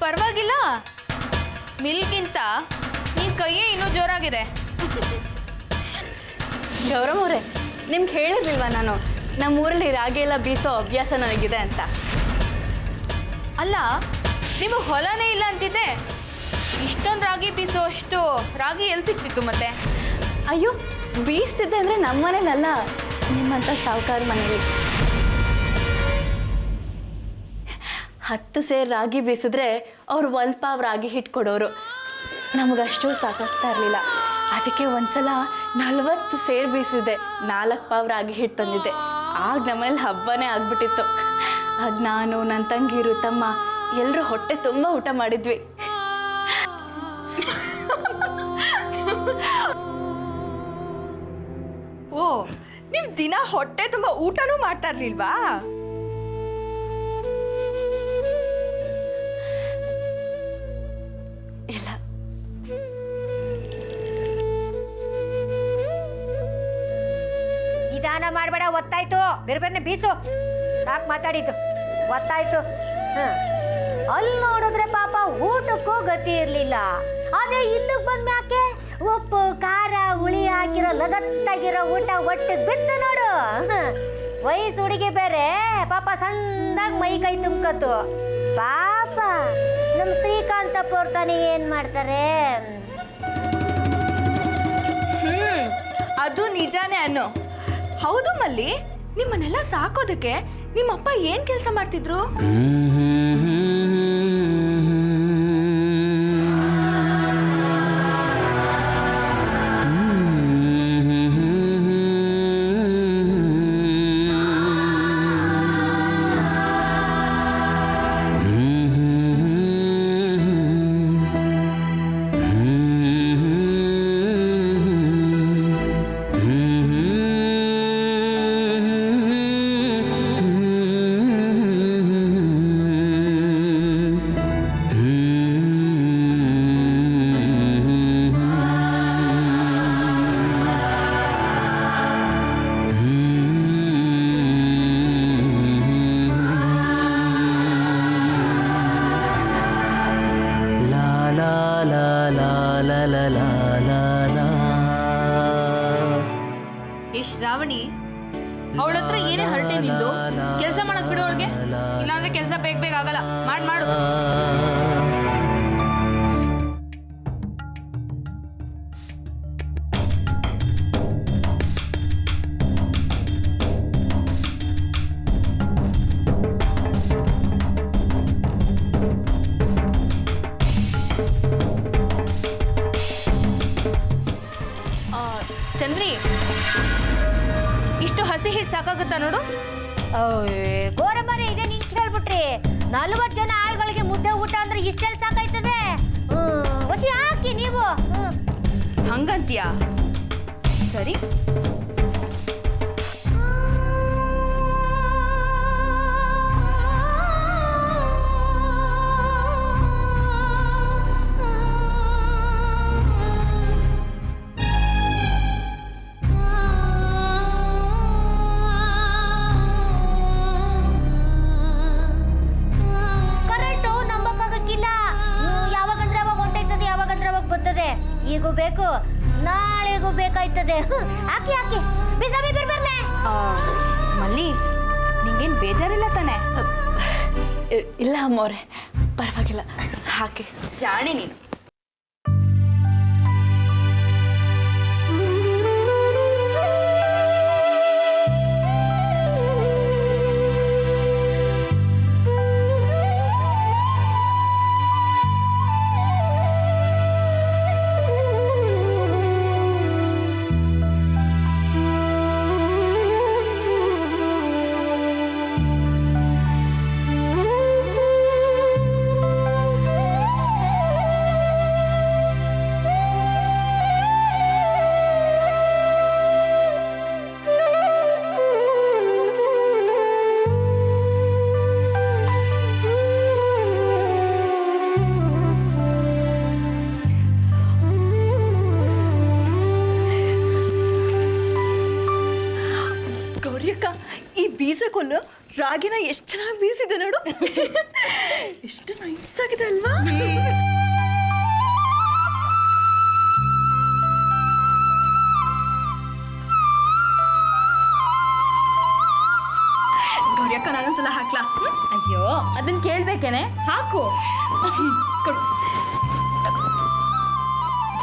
ಪರವಾಗಿಲ್ಲ, ಮಿಲ್ಗಿಂತ ನಿನ್ ಕೈಯೇ ಇನ್ನೂ ಜೋರಾಗಿದೆ. ಗೌರಮ್ಮವ್ರೆ, ನಿಮ್ಗೆ ಹೇಳಿರ್ಲಿಲ್ವಾ ನಾನು ನಮ್ಮೂರಲ್ಲಿ ರಾಗಿ ಎಲ್ಲ ಬೀಸೋ ಅಭ್ಯಾಸ ನನಗಿದೆ ಅಂತ? ಅಲ್ಲ, ನಿಮಗೆ ಹೊಲನೇ ಇಲ್ಲ ಅಂತಿದ್ದೆ. ಇಷ್ಟೊಂದು ರಾಗಿ ಬೀಸೋ ಅಷ್ಟು ರಾಗಿ ಎಲ್ಲಿ ಸಿಕ್ತಿತ್ತು ಮತ್ತೆ? ಅಯ್ಯೋ, ಬೀಸ್ತಿದ್ದೆ ಅಂದರೆ ನಮ್ಮ ಮನೇಲಲ್ಲ, ನಿಮ್ಮಂಥ ಸಾಹುಕಾರ ಮನೇಲಿ. 10 ಸೇರು ರಾಗಿ ಬೀಸಿದ್ರೆ ಅವ್ರು 1 ಪಾವ್ ರಾಗಿ ಹಿಟ್ಟು ಕೊಡೋರು. ನಮಗಷ್ಟು ಸಾಕಾಗ್ತಾ ಇರಲಿಲ್ಲ. ಅದಕ್ಕೆ ಒಂದ್ಸಲ 40 ಸೇರು ಬೀಸಿದ್ದೆ, 4 ಪಾವ್ ರಾಗಿ ಹಿಟ್ಟು ತಂದಿದ್ದೆ. ಆಗ ನಮ್ಮನೇಲಿ ಹಬ್ಬನೇ ಆಗ್ಬಿಟ್ಟಿತ್ತು. ಆಗ ನಾನು, ನನ್ನ ತಂಗಿರು, ತಮ್ಮ ಎಲ್ಲರೂ ಹೊಟ್ಟೆ ತುಂಬ ಊಟ ಮಾಡಿದ್ವಿ. ಓ, ನೀವು ದಿನ ಹೊಟ್ಟೆ ತುಂಬ ಊಟನೂ ಮಾಡ್ತಾ ಇರ್ಲಿಲ್ವಾ? ಇಲ್ಲ. ನಿಧಾನ ಮಾಡಬೇಡ, ಒತ್ತಾಯ್ತು. ಬೇರೆ ಬೀಸು. ಸಾಕು ಮಾತಾಡಿದ್ದು, ಒತ್ತಾಯ್ತು. ಅಲ್ಲಿ ನೋಡಿದ್ರೆ ಪಾಪ ಊಟಕ್ಕೂ ಗತಿ ಇರಲಿಲ್ಲ. ಅದೇ ಇಲ್ಲಿಗೆ ಬಂದ್ಮ್ಯಾಕೆ ಉಪ್ಪು ಖಾರ ಹುಳಿ ಹಾಕಿರೋ ಲಗತ್ತಾಗಿರೋ ಊಟ ಒಟ್ಟಿಗೆ ಬಿತ್ತು ನೋಡು. ವಯಸ್ಸು ಹುಡುಗಿ ಬೇರೆ ಪಾಪ ಸಣ್ಣದಾಗಿ ಮೈ ಕೈ ತುಂಬ್ಕತ್ತು. ಪಾಪ ನಮ್ಮ ಶ್ರೀಕಾಂತಪ್ಪ ಅವ್ರ ತಾನೇ ಏನು ಮಾಡ್ತಾರೆ? ಅದು ನಿಜಾನೇ ಅನ್ನೋ. ಹೌದು ಮಲ್ಲಿ, ನಿಮ್ಮನ್ನೆಲ್ಲ ಸಾಕೋದಕ್ಕೆ ನಿಮ್ಮಪ್ಪ ಏನ್ ಕೆಲಸ ಮಾಡ್ತಿದ್ರು? ಶ್ರಾವಣಿ, ಅವಳ ಹತ್ರ ಏನೇ ಹರಟೆ ನಿಂದು ಕೆಲಸ ಮಾಡಕ್ ಬಿಡು ಅವಳಿಗೆ. ಇಲ್ಲಾಂದ್ರೆ ಕೆಲಸ ಬೇಗ ಆಗಲ್ಲ. ಮಾಡು. ಚಂದ್ರಿ, ಇಷ್ಟು ಹಸಿ ಹಿಟ್ಟು ಸಾಕಾಗುತ್ತಾ ನೋಡು. ಗೋರಮ್ಮರೇ, ಇದೆ ನಿಂತು ಹೇಳ್ಬಿಟ್ರಿ. 40 ಜನ ಆಳುಗಳಿಗೆ ಮುದ್ದೆ ಊಟ ಅಂದ್ರೆ ಇಷ್ಟೆಲ್ಲ ಸಾಕಾಯ್ತದೆ. ಒಸಿ ಹಾಕಿ ನೀವು. ಹಂಗಂತೀಯಾ? ಸರಿ. ಈಗೂ ಬೇಕು, ನಾಳೆಗೂ ಬೇಕಾಯ್ತದೆ. ಹಾಕಿ ಬಿರ್ಬರ್ನೆ. ಮಲ್ಲಿ, ನಿಂಗೇನು ಬೇಜಾರಿಲ್ಲ ತಾನೆ? ಇಲ್ಲ ಅಮ್ಮವ್ರೆ, ಪರವಾಗಿಲ್ಲ, ಹಾಕಿ. ಜಾಣಿ ನೀನು. ರಾಗಿನ ಎಷ್ಟು ಚೆನ್ನಾಗಿ ಬೀಸಿದೆ ನೋಡು. ಎಷ್ಟು ನೈಸ್ ಆಗಿದೆ ಅಲ್ವಾ? ಗೌರಿಯಕ್ಕ ನಾನೊಂದ್ಸಲ ಹಾಕ್ಲಾ? ಅಯ್ಯೋ ಅದನ್ನ ಕೇಳ್ಬೇಕೇನೆ, ಹಾಕು. ಕೊಡು.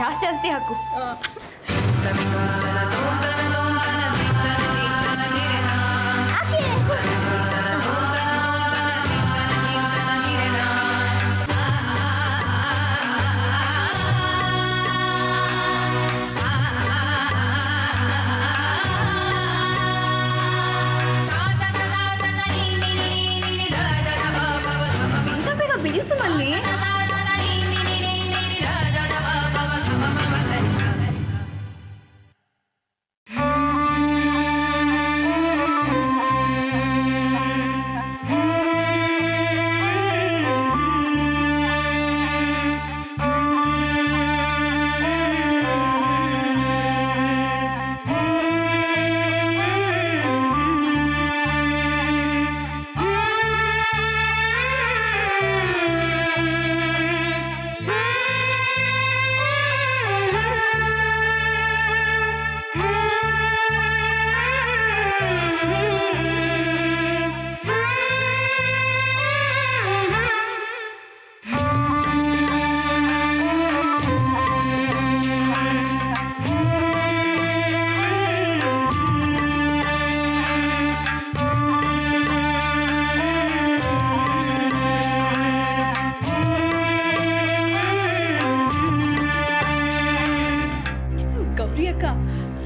ಜಾಸ್ತಿ ಜಾಸ್ತಿ ಹಾಕು. ಬೇಗ ಬೇಗ ಬೀಸು ಮಲ್ಲಿ.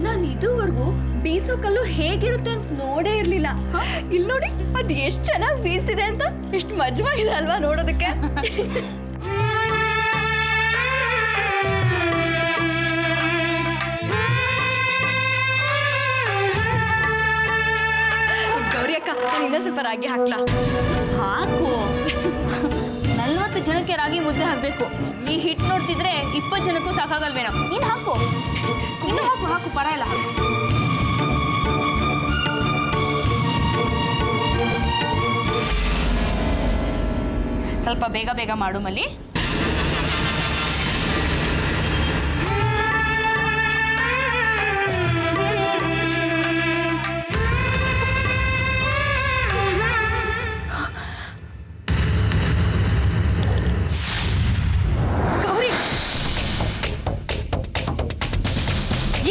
ನಾನು ಇದುವರೆಗೂ ಬೀಸೋ ಕಲ್ಲು ಹೇಗಿರುತ್ತೆ ಅಂತ ನೋಡೇ ಇರ್ಲಿಲ್ಲ. ಇಲ್ಲಿ ನೋಡಿ ಅದು ಎಷ್ಟು ಚೆನ್ನಾಗಿ ಬೀಸ್ತಿದೆ ಅಂತ. ಎಷ್ಟು ಮಜವಾಗಿದೆ ಅಲ್ವಾ ನೋಡೋದಕ್ಕೆ. ಗೌರಿ ಅಕ್ಕ, ಇನ್ನೂ ಸ್ವಲ್ಪ ರಾಗಿ ಹಾಕ್ಲಾ? ಹಾಕು. 40 ಜನಕ್ಕೆ ರಾಗಿ ಮುದ್ದೆ ಹಾಕಬೇಕು. ಈ ಹಿಟ್ಟು ನೋಡ್ತಿದ್ರೆ 20 ಜನಕ್ಕೂ ಸಾಕಾಗಲ್ವೇನೋ. ನೀನು ಹಾಕು, ಇನ್ನು ಹಾಕು ಹಾಕು, ಪರವಾಗಿಲ್ಲ ಹಾಕು. ಸ್ವಲ್ಪ ಬೇಗ ಬೇಗ ಮಾಡು ಮಲ್ಲಿ.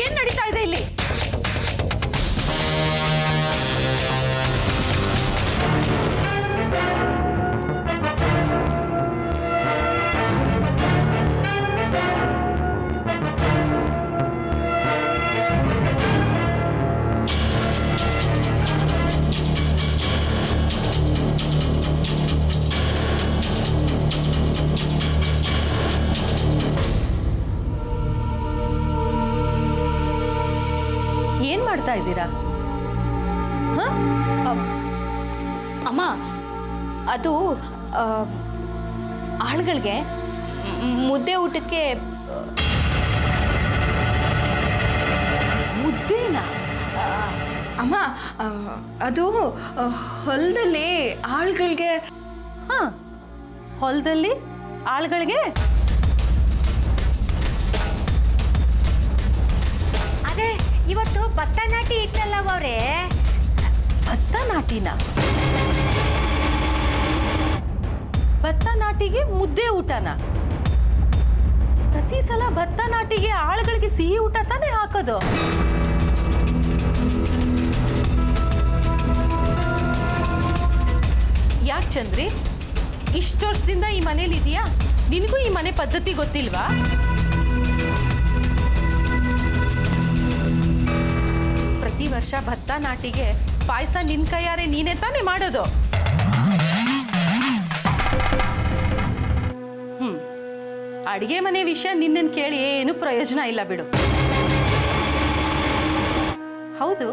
ಏನ್ ನಡೀತಾ ಇದೆ ಇಲ್ಲಿ? ಏನ್ ಮಾಡ್ತಾ ಇದ್ದೀರಾ? ಅಮ್ಮ, ಅದು ಆಳುಗಳಿಗೆ ಮುದ್ದೆ ಊಟಕ್ಕೆ. ಮುದ್ದೇನಾ? ಅಮ್ಮ, ಅದು ಹೊಲದಲ್ಲಿ ಆಳುಗಳಿಗೆ. ಹೊಲದಲ್ಲಿ ಆಳುಗಳಿಗೆ? ಅದೇ ಇವತ್ತು ಭತ್ತ ನಾಟಿ ಇತ್ತಲ್ಲ ಅವರೇ. ಭತ್ತ ನಾಟಿನ? ಭತ್ತ ನಾಟಿಗೆ ಮುದ್ದೆ ಊಟನ? ಪ್ರತಿ ಸಲ ಭತ್ತ ನಾಟಿಗೆ ಆಳುಗಳಿಗೆ ಸಿಹಿ ಊಟ ತಾನೇ ಹಾಕೋದು. ಯಾಕೆ ಚಂದ್ರಿ, ಇಷ್ಟು ವರ್ಷದಿಂದ ಈ ಮನೇಲಿ ಇದೆಯಾ? ನಿನಗೂ ಈ ಮನೆ ಪದ್ಧತಿ ಗೊತ್ತಿಲ್ವಾ? ಪ್ರತಿ ವರ್ಷ ಭತ್ತ ನಾಟಿಗೆ ಪಾಯಸ ನಿನ್ ಕೈಯಾರೆ ನೀನೇ ತಾನೇ ಮಾಡೋದು. ಅಡಿಗೆ ಮನೆ ವಿಷಯ ನಿನ್ನನ್ನು ಕೇಳಿ ಏನು ಪ್ರಯೋಜನ ಇಲ್ಲ ಬಿಡು. ಹೌದು,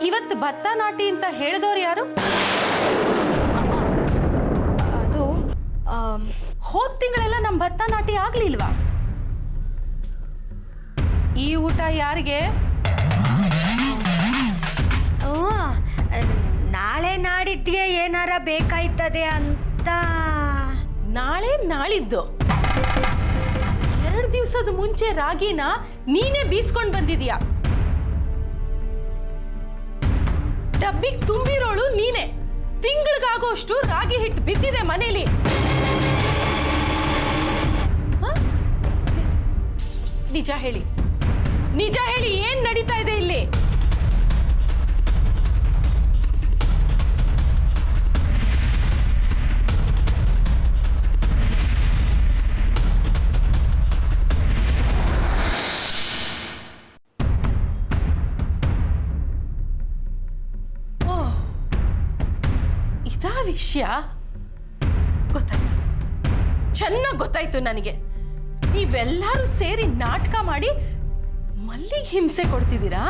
ಇವತ್ತು ಭತ್ತ ನಾಟಿ ಅಂತ ಹೇಳಿದವ್ರು ಯಾರು? ಅದು ಹೋದ ತಿಂಗಳೆಲ್ಲ ನಮ್ಮ ಭತ್ತ ನಾಟಿ ಆಗ್ಲಿಲ್ವಾ? ಈ ಊಟ ಯಾರಿಗೆ? ನಾಳೆ ನಾಳೆ ನಾಡಿದ್ಗೆ ಏನಾರ ಬೇಕಾಯ್ತದೆ ಅಂತ. ನಾಳೆ ನಾಳಿದ್ದು 2 ದಿವಸದ ಮುಂಚೆ ರಾಗಿನ ನೀನೇ ಬೀಸ್ಕೊಂಡು ಬಂದಿದೀಯ. ಡಬ್ಬಿಗೆ ತುಂಬಿರೋಳು ನೀನೆ. ತಿಂಗಳಿಗಾಗೋಷ್ಟು ರಾಗಿ ಹಿಟ್ಟು ಬಿದ್ದಿದೆ ಮನೇಲಿ. ನಿಜ ಹೇಳಿ, ನಿಜ ಹೇಳಿ, ಏನ್ ನಡೀತಾ ಇದೆ ಇಲ್ಲಿ? ಇದಾ ವಿಷಯ? ಗೊತ್ತಾಯ್ತು, ಚೆನ್ನಾಗಿ ಗೊತ್ತಾಯ್ತು ನನಗೆ. ನೀವೆಲ್ಲರೂ ಸೇರಿ ನಾಟಕ ಮಾಡಿ ಮಲ್ಲಿಗೆ ಹಿಂಸೆ ಕೊಡ್ತಿದ್ದೀರಾ?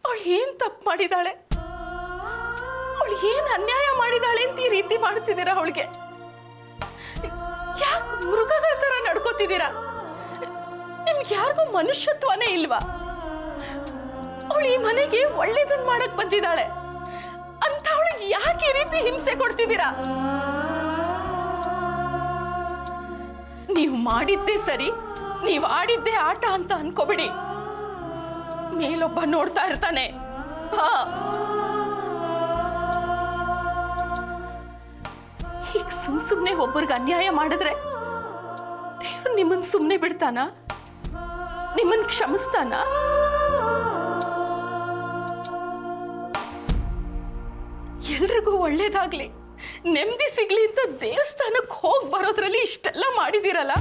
ಅವಳು ಏನ್ ತಪ್ಪು ಮಾಡಿದಾಳೆ? ಅವಳು ಏನ್ ಅನ್ಯಾಯ ಮಾಡಿದಾಳೆ ಅಂತ ಈ ರೀತಿ ಮಾಡ್ತಿದ್ದೀರಾ? ಅವಳಿಗೆ ಯಾಕೆ ಮೃಗಗಳ ತರ ನಡ್ಕೋತಿದ್ದೀರಾ? ನಿಮ್ಗೆ ಯಾರಿಗೂ ಮನುಷ್ಯತ್ವನೇ ಇಲ್ವಾ? ಅವಳು ಈ ಮನೆಗೆ ಒಳ್ಳೇದನ್ನ ಮಾಡಕ್ ಬಂದಿದ್ದಾಳೆ ಅಂತ ಅವಳಿಗೆ ಯಾಕೆ ಈ ರೀತಿ ಹಿಂಸೆ ಕೊಡ್ತಿದ್ದೀರಾ? ನೀವು ಮಾಡಿದ್ದೇ ಸರಿ, ನೀವು ಆಡಿದ್ದೇ ಆಟ ಅಂತ ಅನ್ಕೋಬಿಡಿ. ಮೇಲೊಬ್ಬ ನೋಡ್ತಾ ಇರ್ತಾನೆ. ಈಗ ಸುಮ್ನೆ ಒಬ್ಬರಿಗೆ ಅನ್ಯಾಯ ಮಾಡಿದ್ರೆ ದೇವ್ರು ನಿಮ್ಮನ್ ಸುಮ್ನೆ ಬಿಡ್ತಾನ? ನಿಮ್ಮನ್ ಕ್ಷಮಿಸ್ತಾನ? ಎಲ್ರಿಗೂ ಒಳ್ಳೇದಾಗ್ಲಿ, ನೆಮ್ಮದಿ ಸಿಗ್ಲಿ ಅಂತ ದೇವಸ್ಥಾನಕ್ಕೆ ಹೋಗಿ ಬರೋದ್ರಲ್ಲಿ ಇಷ್ಟೆಲ್ಲ ಮಾಡಿದಿರಲ್ಲ.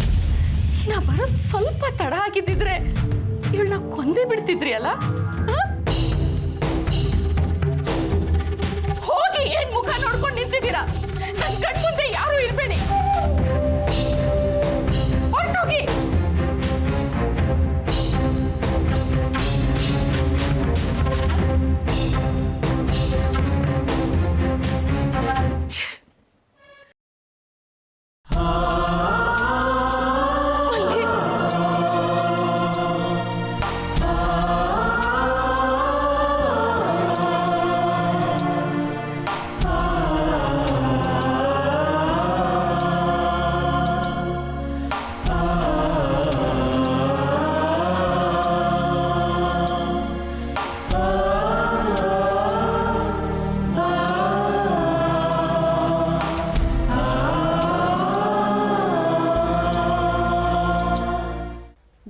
ನಾ ಬರೋದು ಸ್ವಲ್ಪ ತಡ ಆಗಿದ್ದಿದ್ರೆ ಇವಳನ್ನ ಕೊಂದೇ ಬಿಡ್ತಿದ್ರಿ ಅಲ್ಲ? ಹೋಗಿ ಏನ್ ಮುಖ ನೋಡ್ಕೊಂಡು ನಿಂತಿದ್ದೀರಾ? ನನ್ ಕಣ್ಮುಂದೆ ಯಾರು ಇರ್ಬೇಡಿ, ಹೊರಟೋಗಿ.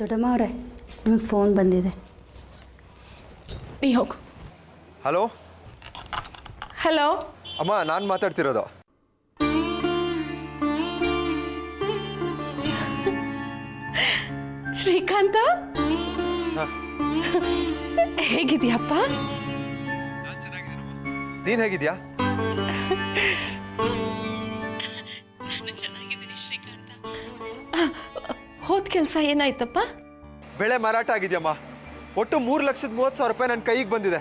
ದೊಡ್ಡಮ್ಮ ಅವರೇ, ನಿಮಗೆ ಫೋನ್ ಬಂದಿದೆ. ನೀ ಹೋಗು. ಹಲೋ ಹಲೋ ಅಮ್ಮ, ನಾನು ಮಾತಾಡ್ತಿರೋದು. ಶ್ರೀಕಾಂತ, ಹೇಗಿದ್ಯಪ್ಪ? ನೀನ್ ಹೇಗಿದ್ಯಾ? ನಾನು ಚೆನ್ನಾಗಿದ್ದೀನಿ ಶ್ರೀಕಾಂತ. ಹೋದ ಕೆಲಸ ಏನಾಯ್ತಪ್ಪ? ಬೆಳೆ ಮಾರಾಟ ಆಗಿದ್ಯಮ್ಮ. ಒಟ್ಟು 3,30,000 ರೂಪಾಯಿ ನನ್ನ ಕೈಗೆ ಬಂದಿದೆ.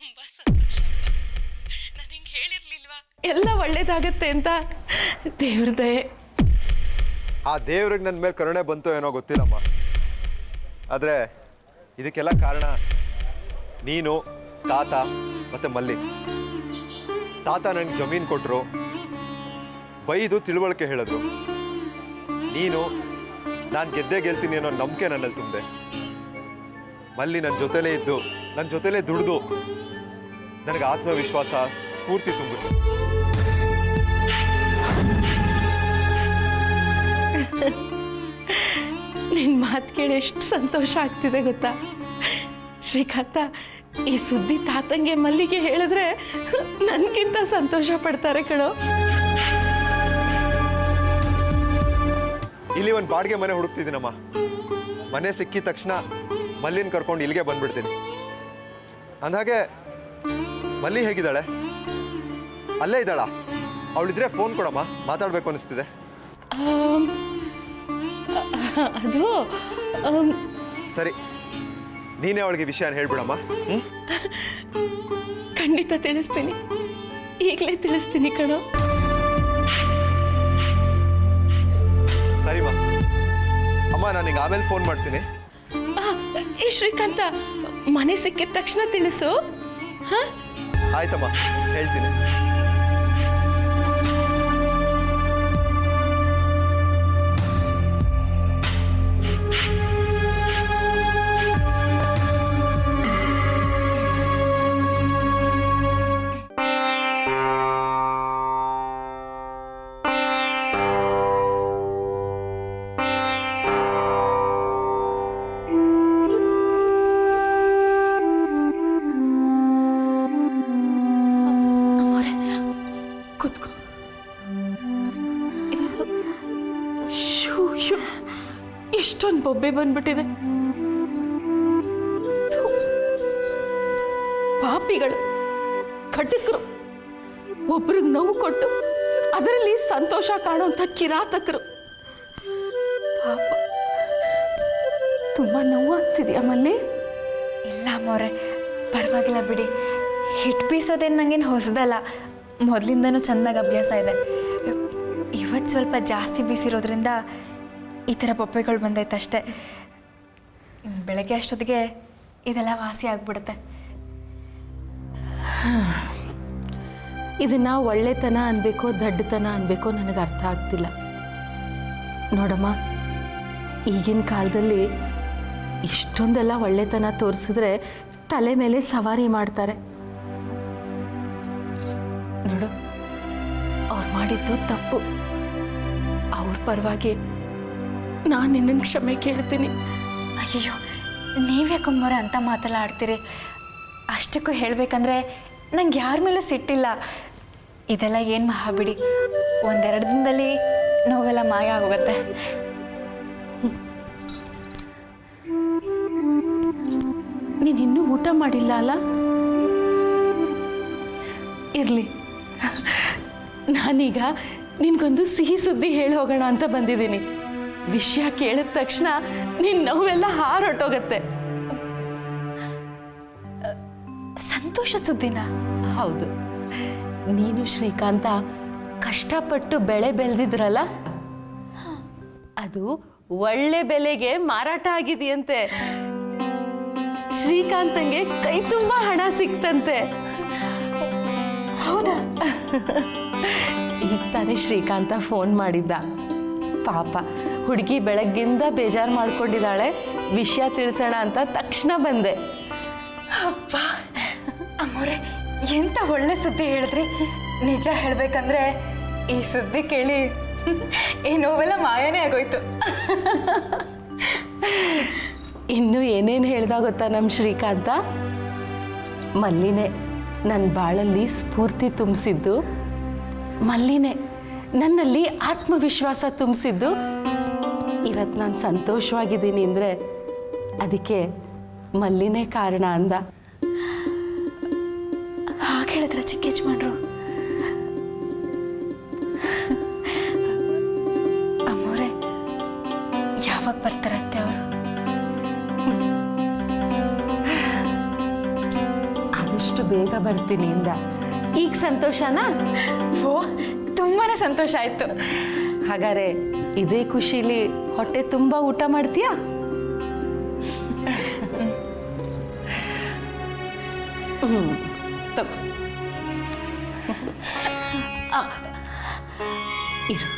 ತುಂಬಾ ಸಂತೋಷ. ನಾನು ಹಿಂಗೆ ಹೇಳಿರ್ಲಿಲ್ವಾ ಎಲ್ಲ ಒಳ್ಳೇದಾಗತ್ತೆ ಅಂತ? ದೇವ್ರ ದಯೆ. ಆ ದೇವ್ರಿಗೆ ನನ್ನ ಮೇಲೆ ಕರುಣೆ ಬಂತು ಏನೋ ಗೊತ್ತಿಲ್ಲಮ್ಮ. ಆದರೆ ಇದಕ್ಕೆಲ್ಲ ಕಾರಣ ನೀನು, ತಾತ ಮತ್ತೆ ಮಲ್ಲಿ. ತಾತ ನನಗೆ ಜಮೀನು ಕೊಟ್ಟರು, ಬೈದು ತಿಳುವಳಿಕೆ ಹೇಳಿದ್ರು. ನೀನು ನಾನು ಗೆಲ್ತೀನಿ ಅನ್ನೋ ನಂಬಿಕೆ ನನ್ನಲ್ಲಿ ತುಂಬಿದೆ. ಮಲ್ಲಿ ನನ್ನ ಜೊತೆಲೇ ಇದ್ದು, ನನ್ನ ಜೊತೆಲೇ ದುಡ್ದು ನನಗೆ ಆತ್ಮವಿಶ್ವಾಸ, ಸ್ಫೂರ್ತಿ ತುಂಬಿತು. ನಿನ್ನ ಮಾತು ಕೇಳಿ ಎಷ್ಟು ಸಂತೋಷ ಆಗ್ತಿದೆ ಗೊತ್ತಾ ಶ್ರೀಕಾಂತ? ಈ ಸುದ್ದಿ ತಾತಂಗೆ ಮಲ್ಲಿಗೆ ಹೇಳಿದ್ರೆ ನನಗಿಂತ ಸಂತೋಷ ಪಡ್ತಾರೆ ಕಣೋ. ಇಲ್ಲಿ ಒಂದು ಬಾಡಿಗೆ ಮನೆ ಹುಡುಕ್ತಿದ್ದೀನಮ್ಮ. ಮನೆ ಸಿಕ್ಕಿದ ತಕ್ಷಣ ಮಲ್ಲಿನ ಕರ್ಕೊಂಡು ಇಲ್ಲಿಗೆ ಬಂದ್ಬಿಡ್ತೀನಿ. ಅಂದಾಗೆ ಮಲ್ಲಿ ಹೇಗಿದ್ದಾಳೆ? ಅಲ್ಲೇ ಇದ್ದಾಳ? ಅವಳಿದ್ರೆ ಫೋನ್ ಕೊಡಮ್ಮ, ಮಾತಾಡಬೇಕು ಅನಿಸ್ತಿದೆ. ಅದು ಸರಿ, ನೀನೇ ಅವಳಿಗೆ ವಿಷಯ ಹೇಳ್ಬಿಡಮ್ಮ. ಖಂಡಿತ ತಿಳಿಸ್ತೀನಿ, ಈಗಲೇ ತಿಳಿಸ್ತೀನಿ ಕಣೋ. ಅಮ್ಮ ನಾನು ನಿಂಗೆ ಆಮೇಲೆ ಫೋನ್ ಮಾಡ್ತೀನಿ. ಏ ಶ್ರೀಕಾಂತ, ಮನೆ ಸಿಕ್ಕಿದ ತಕ್ಷಣ ತಿಳಿಸು. ಹಾಂ, ಆಯ್ತಮ್ಮ, ಹೇಳ್ತೀನಿ. ಕೂತ್ಕೋ. ಎಷ್ಟೊಂದು ಬೊಬ್ಬೆ ಬಂದ್ಬಿಟ್ಟಿದೆ. ಥು, ಪಾಪಿಗಳು, ಖಟಕರು, ಒಬ್ರಿಗೆ ನೋವು ಕೊಟ್ಟು ಅದರಲ್ಲಿ ಸಂತೋಷ ಕಾಣುವಂಥ ಕಿರಾತಕರು. ಪಾಪ, ತುಂಬ ನೋವಾಗ್ತಿದೆಯಾ ಮಲ್ಲಿ? ಇಲ್ಲ ಅಮ್ಮವ್ರೆ, ಪರವಾಗಿಲ್ಲ ಬಿಡಿ. ಹಿಟ್ಟು ಬೀಸೋದೇನು ನನಗೇನು ಹೊಸದಲ್ಲ, ಮೊದಲಿಂದನೂ ಚೆನ್ನಾಗಿ ಅಭ್ಯಾಸ ಇದೆ. ಇವತ್ತು ಸ್ವಲ್ಪ ಜಾಸ್ತಿ ಬೀಸಿರೋದ್ರಿಂದ ಈ ಥರ ಬೊಬ್ಬೆಗಳು ಬಂದೈತೆ ಅಷ್ಟೇ. ಬೆಳಗ್ಗೆ ಅಷ್ಟೊತ್ತಿಗೆ ಇದೆಲ್ಲ ವಾಸಿ ಆಗಿಬಿಡುತ್ತೆ. ಇದನ್ನು ಒಳ್ಳೆತನ ಅನ್ಬೇಕೋ ದಡ್ಡತನ ಅನ್ಬೇಕೋ ನನಗೆ ಅರ್ಥ ಆಗ್ತಿಲ್ಲ. ನೋಡಮ್ಮ, ಈಗಿನ ಕಾಲದಲ್ಲಿ ಇಷ್ಟೊಂದೆಲ್ಲ ಒಳ್ಳೆತನ ತೋರಿಸಿದ್ರೆ ತಲೆ ಮೇಲೆ ಸವಾರಿ ಮಾಡ್ತಾರೆ. ನೋಡು, ಅವ್ರು ಮಾಡಿದ್ದು ತಪ್ಪು. ಅವ್ರ ಪರವಾಗಿ ನಾನು ನಿನ್ನನ್ನು ಕ್ಷಮೆ ಕೇಳ್ತೀನಿ. ಅಯ್ಯೋ, ನೀವ್ಯಾಕಮ್ಮವ್ರೆ ಅಂತ ಮಾತೆಲ್ಲ ಆಡ್ತೀರಿ? ಅಷ್ಟಕ್ಕೂ ಹೇಳಬೇಕಂದ್ರೆ ನಂಗೆ ಯಾರ ಮೇಲೂ ಸಿಟ್ಟಿಲ್ಲ. ಇದೆಲ್ಲ ಏನು ಮಹಾ ಬಿಡಿ, ಒಂದೆರಡು ದಿನದಲ್ಲಿ ನೋವೆಲ್ಲ ಮಾಯ ಆಗೋಗುತ್ತೆ. ನೀನು ಇನ್ನೂ ಊಟ ಮಾಡಿಲ್ಲ ಅಲ್ಲ? ಇರಲಿ, ನಾನೀಗ ನಿನಗೊಂದು ಸಿಹಿ ಸುದ್ದಿ ಹೇಳಿ ಹೋಗೋಣ ಅಂತ ಬಂದಿದ್ದೀನಿ. ವಿಷಯ ಕೇಳಿದ ತಕ್ಷಣ ನಿನ್ನ ನೋವೆಲ್ಲ ಹಾರೊಟ್ಟೋಗತ್ತೆ. ಸಂತೋಷ ಸುದ್ದಿನ? ಹೌದು, ನೀನು ಶ್ರೀಕಾಂತ ಕಷ್ಟಪಟ್ಟು ಬೆಳೆ ಬೆಳೆದಿದ್ರಲ್ಲ, ಅದು ಒಳ್ಳೆ ಬೆಲೆಗೆ ಮಾರಾಟ ಆಗಿದೆಯಂತೆ. ಶ್ರೀಕಾಂತಂಗೆ ಕೈ ತುಂಬ ಹಣ ಸಿಕ್ತಂತೆ. ಹೌದಾ? ಈಗ ತಾನೇ ಶ್ರೀಕಾಂತ ಫೋನ್ ಮಾಡಿದ್ದ. ಪಾಪ, ಹುಡುಗಿ ಬೆಳಗ್ಗಿಂದ ಬೇಜಾರು ಮಾಡ್ಕೊಂಡಿದ್ದಾಳೆ. ವಿಷಯ ತಿಳಿಸೋಣ ಅಂತ ತಕ್ಷಣ ಬಂದೆ. ಅಪ್ಪ ಅಮ್ಮವ್ರೆ, ಎಂಥ ಒಳ್ಳೆ ಸುದ್ದಿ ಹೇಳಿದ್ರಿ. ನಿಜ ಹೇಳಬೇಕಂದ್ರೆ ಈ ಸುದ್ದಿ ಕೇಳಿ ಈ ನೋವೆಲ್ಲ ಮಾಯನೇ ಆಗೋಯ್ತು. ಇನ್ನು ಏನೇನು ಹೇಳ್ದ ಗೊತ್ತಾ ನಮ್ಮ ಶ್ರೀಕಾಂತ? ಮಲ್ಲಿನೇ ನನ್ನ ಬಾಳಲ್ಲಿ ಸ್ಫೂರ್ತಿ ತುಂಬಿಸಿದ್ದು, ಮಲ್ಲಿನೇ ನನ್ನಲ್ಲಿ ಆತ್ಮವಿಶ್ವಾಸ ತುಂಬಿಸಿದ್ದು. ಇವತ್ತು ನಾನು ಸಂತೋಷವಾಗಿದ್ದೀನಿ ಅಂದರೆ ಅದಕ್ಕೆ ಮಲ್ಲಿನೇ ಕಾರಣ ಅಂದ. ಹಾಗೆ ಹೇಳಿದ್ರೆ ಚಿಕ್ಕ ಯಜಮಾನ್ರು. ಅಮ್ಮವ್ರೆ, ಯಾವಾಗ ಬರ್ತಾರಂತೆ ಅವರು? ಆದಷ್ಟು ಬೇಗ ಬರ್ತೀನಿ ಇಂದ. ಈಗ ಸಂತೋಷನಾ? ಓ, ತುಂಬಾನೇ ಸಂತೋಷ ಆಯ್ತು. ಹಾಗಾದ್ರೆ ಇದೇ ಖುಷಿಲಿ ಹೊಟ್ಟೆ ತುಂಬ ಊಟ ಮಾಡ್ತೀಯಾ? ತಗೋ, ಇರು.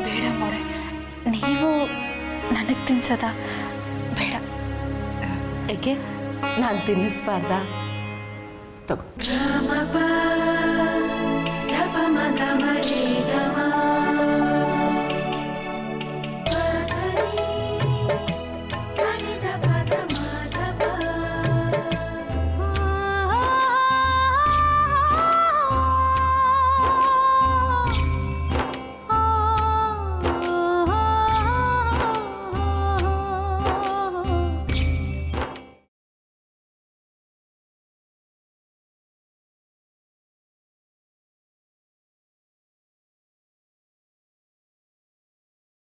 ಬೇಡ ಅಮ್ಮವ್ರೆ, ನೀವು ನನಗೆ ತಿನ್ಸದ ಬೇಡ. ಏಕೆ, ನಾನು ತಿನ್ನಿಸ್ಬಾರ್ದಾ? ತಗೋ.